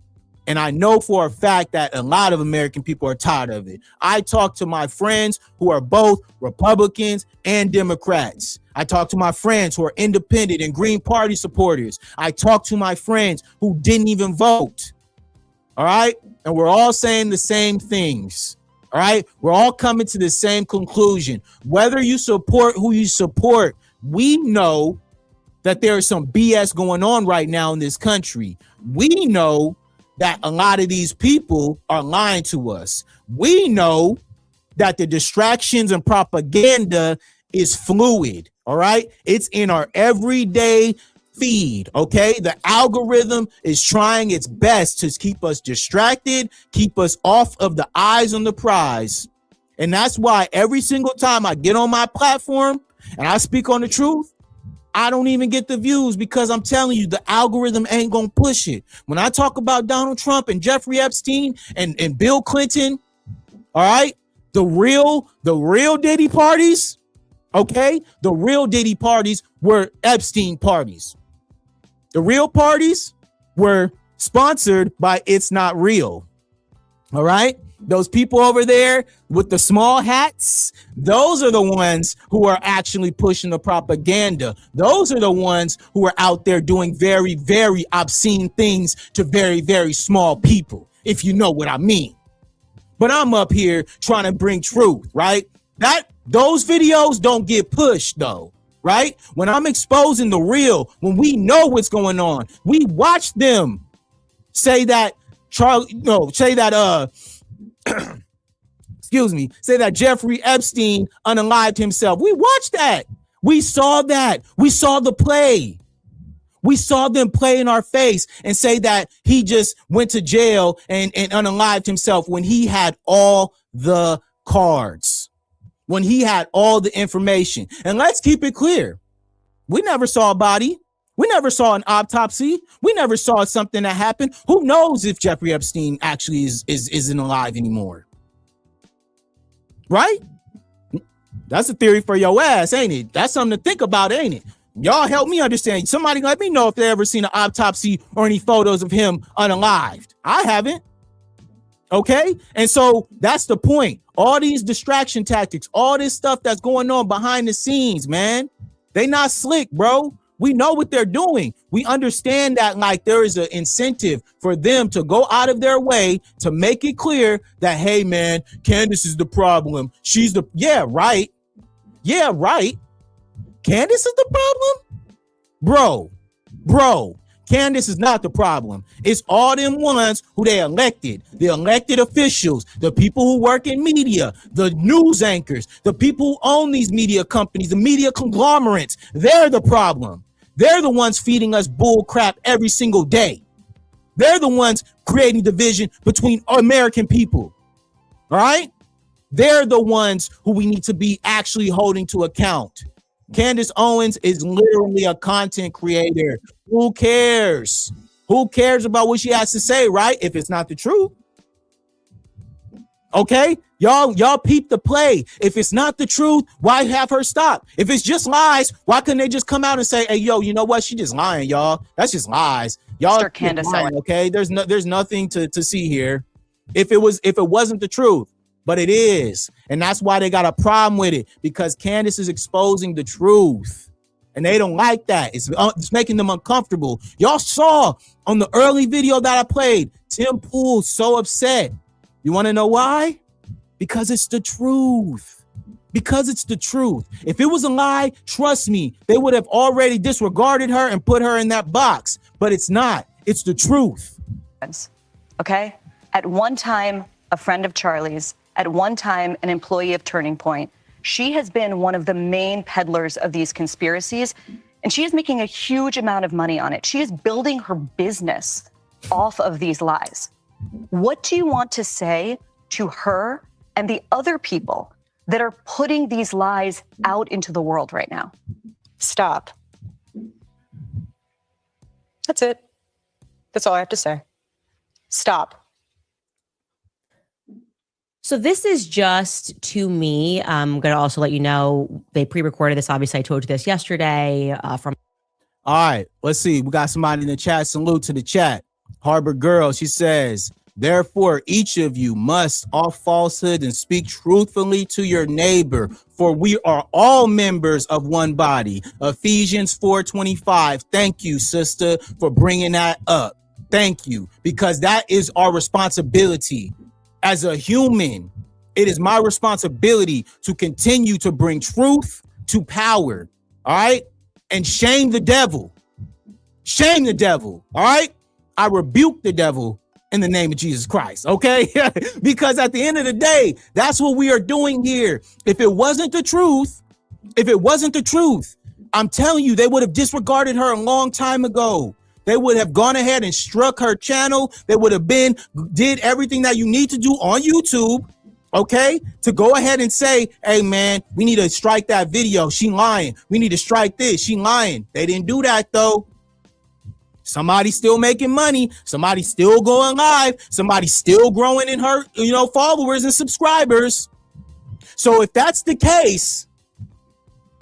And I know for a fact that a lot of American people are tired of it. I talk to my friends who are both Republicans and Democrats. I talk to my friends who are independent and Green Party supporters. I talk to my friends who didn't even vote. All right. And we're all saying the same things. All right. We're all coming to the same conclusion. Whether you support who you support, we know that there is some BS going on right now in this country. We know that a lot of these people are lying to us. We know that the distractions and propaganda is fluid. All right. It's in our everyday feed. OK, the algorithm is trying its best to keep us distracted, keep us off of the eyes on the prize. And that's why every single time I get on my platform and I speak on the truth, I don't even get the views because I'm telling you, the algorithm ain't going to push it. When I talk about Donald Trump and Jeffrey Epstein and Bill Clinton, all right, the real Diddy parties, okay, the real Diddy parties were Epstein parties. The real parties were sponsored by It's Not Real. All right. Those people over there with the small hats, those are the ones who are actually pushing the propaganda. Those are the ones who are out there doing very, very obscene things to very, very small people, if you know what I mean. But I'm up here trying to bring truth, right? Those videos don't get pushed, though, right? When I'm exposing the real, when we know what's going on, we watch them say that say that Jeffrey Epstein unalived himself. We watched that. We saw that. We saw the play. We saw them play in our face and say that he just went to jail and unalived himself when he had all the cards, when he had all the information. And let's keep it clear. We never saw a body. We never saw an autopsy. We never saw something that happened. Who knows if Jeffrey Epstein actually isn't alive anymore? Right? That's a theory for your ass, ain't it? That's something to think about, ain't it? Y'all help me understand. Somebody let me know if they ever seen an autopsy or any photos of him unalived. I haven't. Okay? And so that's the point. All these distraction tactics, all this stuff that's going on behind the scenes, man, they not slick, bro. We know what they're doing. We understand that like there is an incentive for them to go out of their way to make it clear that, hey, man, Candace is the problem. She's the, yeah, right. Yeah, right. Candace is the problem? Bro, Candace is not the problem. It's all them ones who they elected, the elected officials, the people who work in media, the news anchors, the people who own these media companies, the media conglomerates. They're the problem. They're the ones feeding us bull crap every single day. They're the ones creating division between American people. All right? They're the ones who we need to be actually holding to account. Candace Owens is literally a content creator. Who cares? Who cares about what she has to say, right? If it's not the truth. Okay, y'all peep the play. If it's not the truth, why have her stop? If it's just lies, why couldn't they just come out and say, "Hey, yo, you know what? She just lying, y'all. That's just lies, y'all." Candace lying, Owens. okay, there's nothing to see here. If it wasn't the truth, but it is, and that's why they got a problem with it, because Candace is exposing the truth, and they don't like that. It's making them uncomfortable. Y'all saw on the early video that I played, Tim Pool's so upset. You want to know why? Because it's the truth. Because it's the truth. If it was a lie, trust me, they would have already disregarded her and put her in that box. But it's not. It's the truth. Okay? At one time, a friend of Charlie's, at one time, an employee of Turning Point. She has been one of the main peddlers of these conspiracies, and she is making a huge amount of money on it. She is building her business off of these lies. What do you want to say to her and the other people that are putting these lies out into the world right now? Stop. That's it. That's all I have to say. Stop. So this is just, to me, I'm going to also let you know, they pre-recorded this. Obviously, I told you this yesterday from. All right, let's see. We got somebody in the chat. Salute to the chat. Harbor Girl, she says, therefore, each of you must off falsehood and speak truthfully to your neighbor, for we are all members of one body. Ephesians 4:25. Thank you, sister, for bringing that up. Thank you, because that is our responsibility. As a human, it is my responsibility to continue to bring truth to power, all right? And shame the devil. Shame the devil, all right? I rebuke the devil in the name of Jesus Christ, okay? Because at the end of the day, that's what we are doing here. If it wasn't the truth, I'm telling you, they would have disregarded her a long time ago. They would have gone ahead and struck her channel. They would have did everything that you need to do on YouTube, okay? To go ahead and say, hey, man, we need to strike that video. She lying. We need to strike this. She lying. They didn't do that, though. Somebody's still making money. Somebody's still going live. Somebody's still growing in her, followers and subscribers. So if that's the case,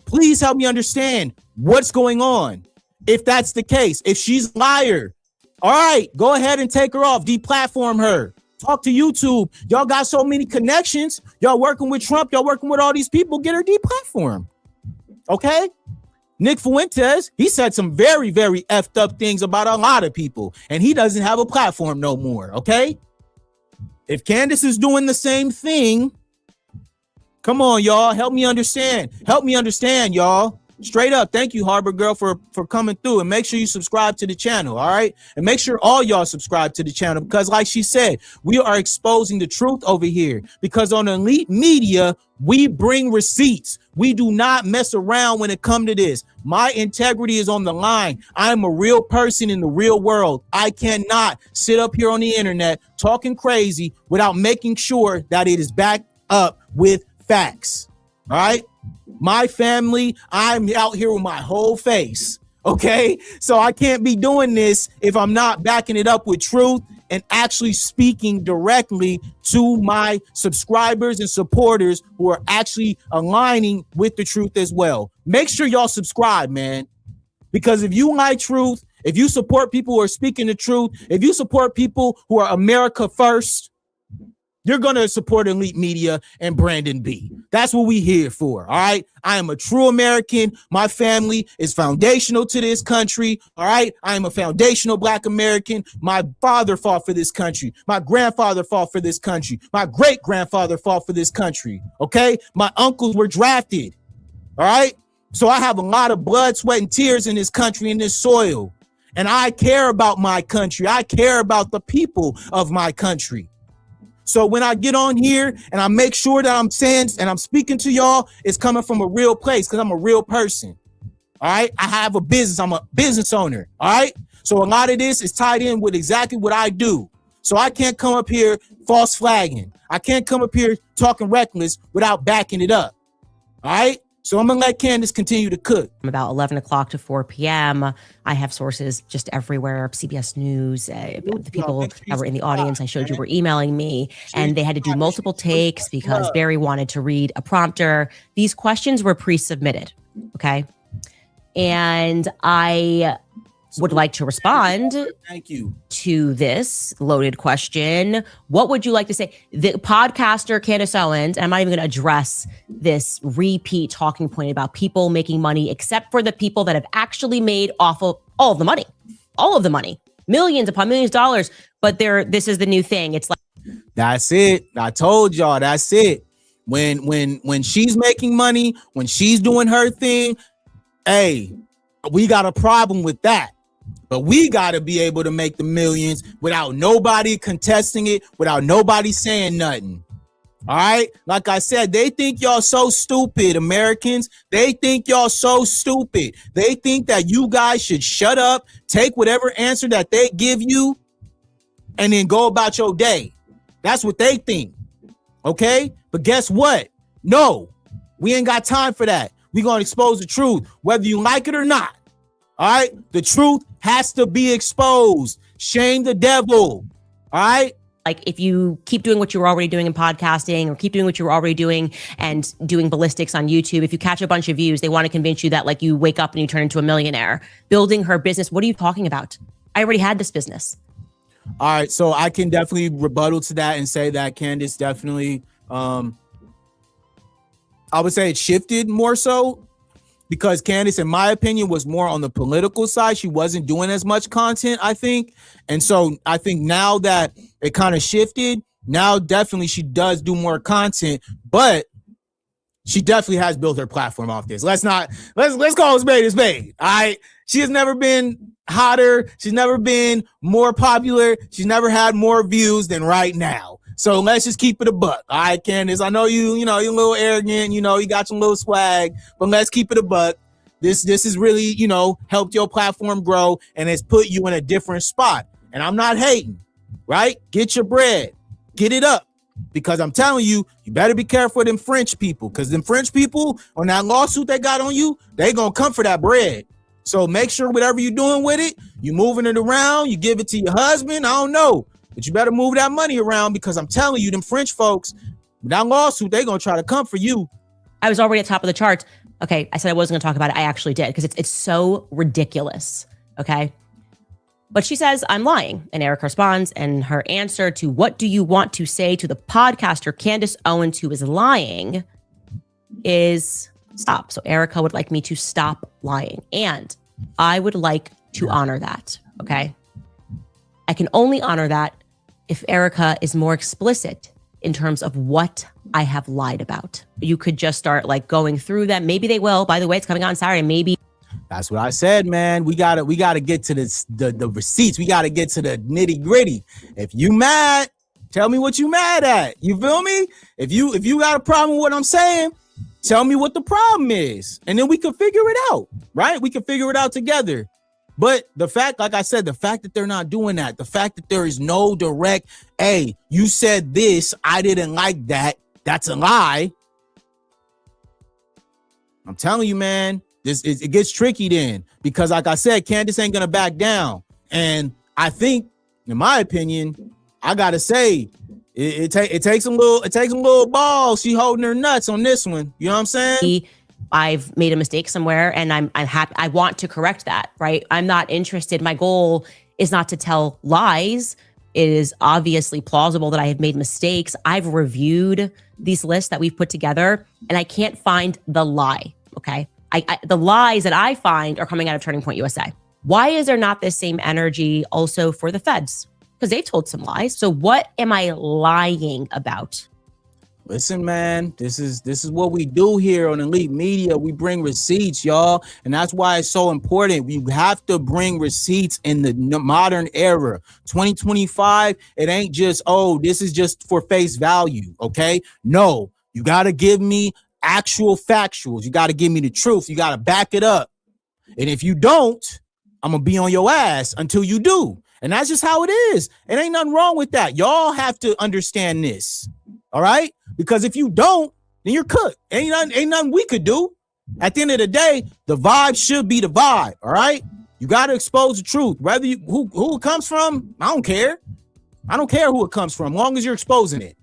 please help me understand what's going on. If that's the case, if she's a liar, all right, go ahead and take her off, deplatform her, talk to YouTube. Y'all got so many connections. Y'all working with Trump. Y'all working with all these people. Get her deplatformed. Okay. Nick Fuentes, he said some very, very effed up things about a lot of people, and he doesn't have a platform no more. Okay. If Candace is doing the same thing, come on, y'all. Help me understand. Help me understand, y'all. Straight up. Thank you, Harbor Girl, for coming through, and make sure you subscribe to the channel. All right. And make sure all y'all subscribe to the channel, because like she said, we are exposing the truth over here, because on Elite Media, we bring receipts. We do not mess around when it comes to this. My integrity is on the line. I'm a real person in the real world. I cannot sit up here on the internet talking crazy without making sure that it is backed up with facts. All right. My family, I'm out here with my whole face. Okay. So I can't be doing this if I'm not backing it up with truth and actually speaking directly to my subscribers and supporters who are actually aligning with the truth as well. Make sure y'all subscribe, man, because if you like truth, if you support people who are speaking the truth, if you support people who are America first, you're going to support Elite Media and Brandon B. That's what we here for. All right. I am a true American. My family is foundational to this country. All right. I am a foundational Black American. My father fought for this country. My grandfather fought for this country. My great grandfather fought for this country. Okay. My uncles were drafted. All right. So I have a lot of blood, sweat, and tears in this country, in this soil. And I care about my country. I care about the people of my country. So when I get on here and I make sure that I'm saying and I'm speaking to y'all, it's coming from a real place, because I'm a real person. All right. I have a business. I'm a business owner. All right. So a lot of this is tied in with exactly what I do. So I can't come up here false flagging. I can't come up here talking reckless without backing it up. All right. So I'm going to let Candace continue to cook. From about 11 o'clock to 4 p.m. I have sources just everywhere. CBS News, the people that were in the audience I showed you were emailing me, and they had to do multiple takes because Barry wanted to read a prompter. These questions were pre-submitted, okay? And I would like to respond to this loaded question. What would you like to say? The podcaster Candace Owens, and I'm not even going to address this repeat talking point about people making money, except for the people that have actually made off of all of the money, millions upon millions of dollars. But this is the new thing. It's like, that's it. I told y'all, that's it. When she's making money, when she's doing her thing, hey, we got a problem with that. But we got to be able to make the millions without nobody contesting it, without nobody saying nothing. All right? Like I said, they think y'all so stupid, Americans. They think y'all so stupid. They think that you guys should shut up, take whatever answer that they give you, and then go about your day. That's what they think. Okay? But guess what? No, we ain't got time for that. We're going to expose the truth, whether you like it or not. All right? The truth has to be exposed. Shame the devil. All right? Like, if you keep doing what you were already doing in podcasting, or keep doing what you were already doing and doing ballistics on YouTube, if you catch a bunch of views, they want to convince you that, like, you wake up and you turn into a millionaire. Building her business. What are you talking about? I already had this business. All right. So I can definitely rebuttal to that and say that Candace definitely, I would say it shifted more so, because Candace, in my opinion, was more on the political side. She wasn't doing as much content, I think. And so I think now that it kind of shifted, now definitely she does do more content, but she definitely has built her platform off this. Let's call it spade a spade. All right. She has never been hotter. She's never been more popular. She's never had more views than right now. So let's just keep it a buck. All right, Candace, I know you're a little arrogant, you got some little swag, but let's keep it a buck. This has really, helped your platform grow, and it's put you in a different spot. And I'm not hating, right? Get your bread, get it up, because I'm telling you, you better be careful with them French people, because them French people on that lawsuit they got on you, they gonna come for that bread. So make sure whatever you're doing with it, you moving it around, you give it to your husband, I don't know. But you better move that money around, because I'm telling you, them French folks, that lawsuit, they're going to try to come for you. I was already at the top of the charts. Okay, I said I wasn't going to talk about it. I actually did, because it's so ridiculous, okay? But she says, I'm lying. And Erika responds, and her answer to what do you want to say to the podcaster Candace Owens, who is lying, is stop. So Erika would like me to stop lying. And I would like to honor that, okay? I can only honor that if Erika is more explicit in terms of what I have lied about. You could just start going through them. Maybe they will. By the way, it's coming out on Saturday. Maybe. That's what I said, man. We gotta get to the receipts. We gotta get to the nitty gritty. If you mad, tell me what you mad at. You feel me? If you got a problem with what I'm saying, tell me what the problem is, and then we can figure it out, right? We can figure it out together. But the fact, like I said, the fact that they're not doing that, the fact that there is no direct, hey, you said this, I didn't like that, that's a lie. I'm telling you, man, it gets tricky then, because like I said, Candace ain't gonna back down. And I think, in my opinion, I gotta say, it takes some little balls. She holding her nuts on this one. You know what I'm saying? I've made a mistake somewhere, and I'm happy. I want to correct that, right? I'm not interested. My goal is not to tell lies. It is obviously plausible that I have made mistakes. I've reviewed these lists that we've put together, and I can't find the lie, okay? The lies that I find are coming out of Turning Point USA. Why is there not this same energy also for the feds? Because they've told some lies. So what am I lying about? Listen, man, this is what we do here on Elite Media. We bring receipts, y'all. And that's why it's so important. You have to bring receipts in the modern era. 2025, it ain't just, oh, this is just for face value, okay? No, you got to give me actual factuals. You got to give me the truth. You got to back it up. And if you don't, I'm going to be on your ass until you do. And that's just how it is. It ain't nothing wrong with that. Y'all have to understand this. All right? Because if you don't, then you're cooked. Ain't nothing we could do. At the end of the day, the vibe should be the vibe. All right. You got to expose the truth. Whether you who it comes from, I don't care. I don't care who it comes from, as long as you're exposing it.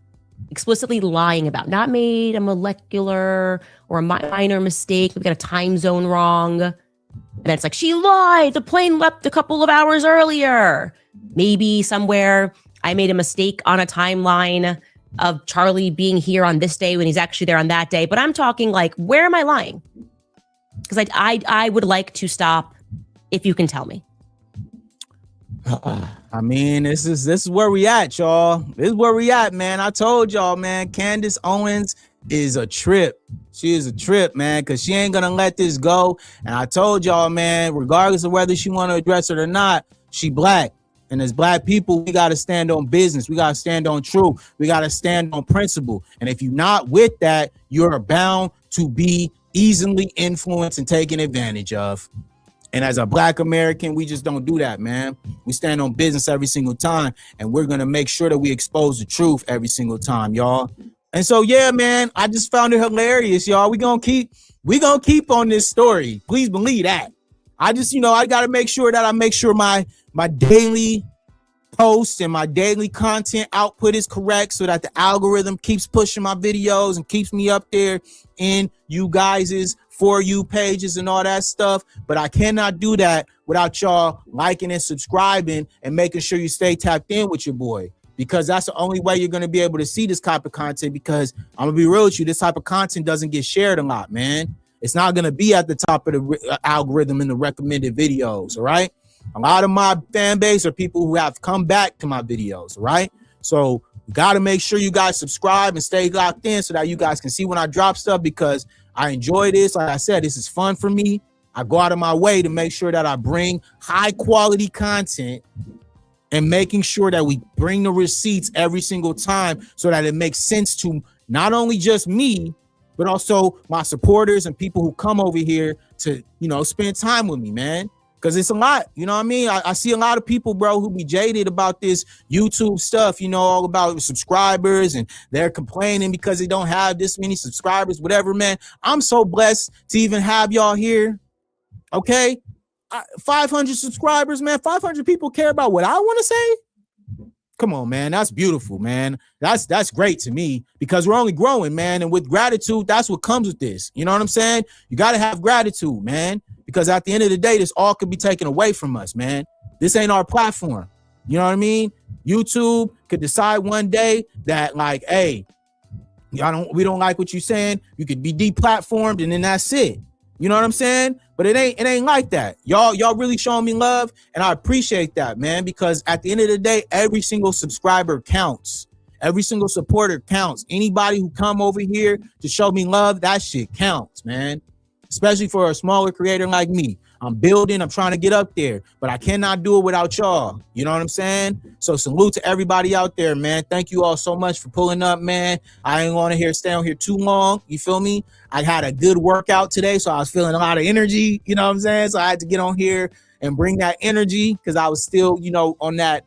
Explicitly lying about, not made a molecular or a minor mistake. We got a time zone wrong. And then it's like, she lied. The plane left a couple of hours earlier. Maybe somewhere I made a mistake on a timeline of Charlie being here on this day when he's actually there on that day. But I'm talking like, where am I lying? Because I would like to stop if you can tell me. I mean, this is where we at, y'all. This is where we at, man. I told y'all, man, Candace Owens is a trip. She is a trip, man, because she ain't gonna let this go. And I told y'all, man, regardless of whether she want to address it or not, she black. And as black people, we got to stand on business. We got to stand on truth. We got to stand on principle. And if you're not with that, you're bound to be easily influenced and taken advantage of. And as a black American, we just don't do that, man. We stand on business every single time, and we're going to make sure that we expose the truth every single time, y'all. And so, yeah, man, I just found it hilarious, y'all. We gonna keep on this story. Please believe that. I just, I got to make sure that I make sure my daily posts and my daily content output is correct so that the algorithm keeps pushing my videos and keeps me up there in you guys's For You pages and all that stuff. But I cannot do that without y'all liking and subscribing and making sure you stay tapped in with your boy, because that's the only way you're going to be able to see this type of content. Because I'm gonna be real with you, this type of content doesn't get shared a lot, man. It's not going to be at the top of the algorithm in the recommended videos. All right. A lot of my fan base are people who have come back to my videos. All right. So you got to make sure you guys subscribe and stay locked in so that you guys can see when I drop stuff, because I enjoy this. Like I said, this is fun for me. I go out of my way to make sure that I bring high quality content and making sure that we bring the receipts every single time so that it makes sense to not only just me, but also my supporters and people who come over here to, spend time with me, man. Because it's a lot, you know what I mean? I see a lot of people, bro, who be jaded about this YouTube stuff, all about subscribers, and they're complaining because they don't have this many subscribers, whatever, man. I'm so blessed to even have y'all here, okay? 500 subscribers, man. 500 people care about what I want to say? Come on, man. That's beautiful, man. That's great to me, because we're only growing, man. And with gratitude, that's what comes with this. You know what I'm saying? You got to have gratitude, man, because at the end of the day, this all could be taken away from us, man. This ain't our platform. You know what I mean? YouTube could decide one day that, like, hey, we don't like what you're saying. You could be deplatformed, and then that's it. You know what I'm saying? But it ain't like that. Y'all really showing me love, and I appreciate that, man, because at the end of the day, every single subscriber counts. Every single supporter counts. Anybody who come over here to show me love, that shit counts, man. Especially for a smaller creator like me. I'm building, I'm trying to get up there, but I cannot do it without y'all. You know what I'm saying? So salute to everybody out there, man. Thank you all so much for pulling up, man. I ain't want to stay on here too long. You feel me? I had a good workout today, so I was feeling a lot of energy. You know what I'm saying? So I had to get on here and bring that energy, because I was still, on that,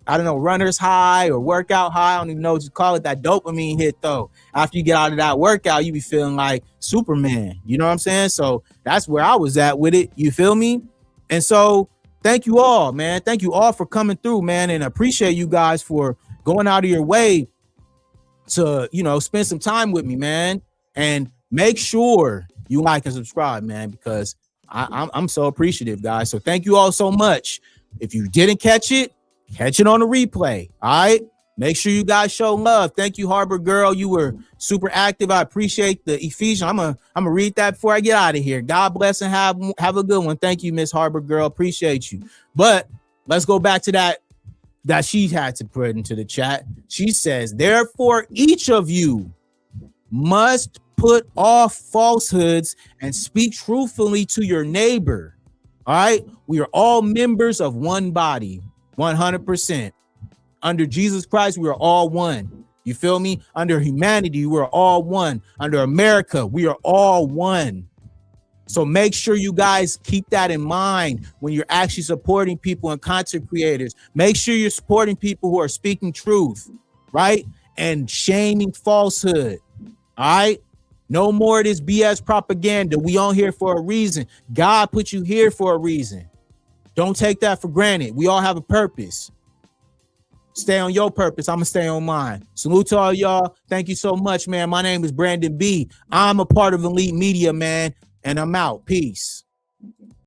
runner's high or workout high. I don't even know what you call it, that dopamine hit, though. After you get out of that workout, you be feeling like Superman. You know what I'm saying? So that's where I was at with it. You feel me? And so thank you all, man. Thank you all for coming through, man. And appreciate you guys for going out of your way to, spend some time with me, man. And make sure you like and subscribe, man, because I'm so appreciative, guys. So thank you all so much. If you didn't catch it on the replay. All right. Make sure you guys show love. Thank you, Harbor Girl. You were super active. I appreciate the Ephesians. I'm gonna read that before I get out of here. God bless and have a good one. Thank you, Miss Harbor Girl. Appreciate you. But let's go back to that she had to put into the chat. She says, therefore, each of you must put off falsehoods and speak truthfully to your neighbor. All right. We are all members of one body. 100%. Under Jesus Christ, we are all one. You feel me? Under humanity, we're all one. Under America, we are all one. So make sure you guys keep that in mind when you're actually supporting people and content creators. Make sure you're supporting people who are speaking truth, right? And shaming falsehood. All right. No more of this BS propaganda. We on here for a reason. God put you here for a reason. Don't take that for granted. We all have a purpose. Stay on your purpose. I'm going to stay on mine. Salute to all y'all. Thank you so much, man. My name is Brandon B. I'm a part of Elite Media, man, and I'm out. Peace.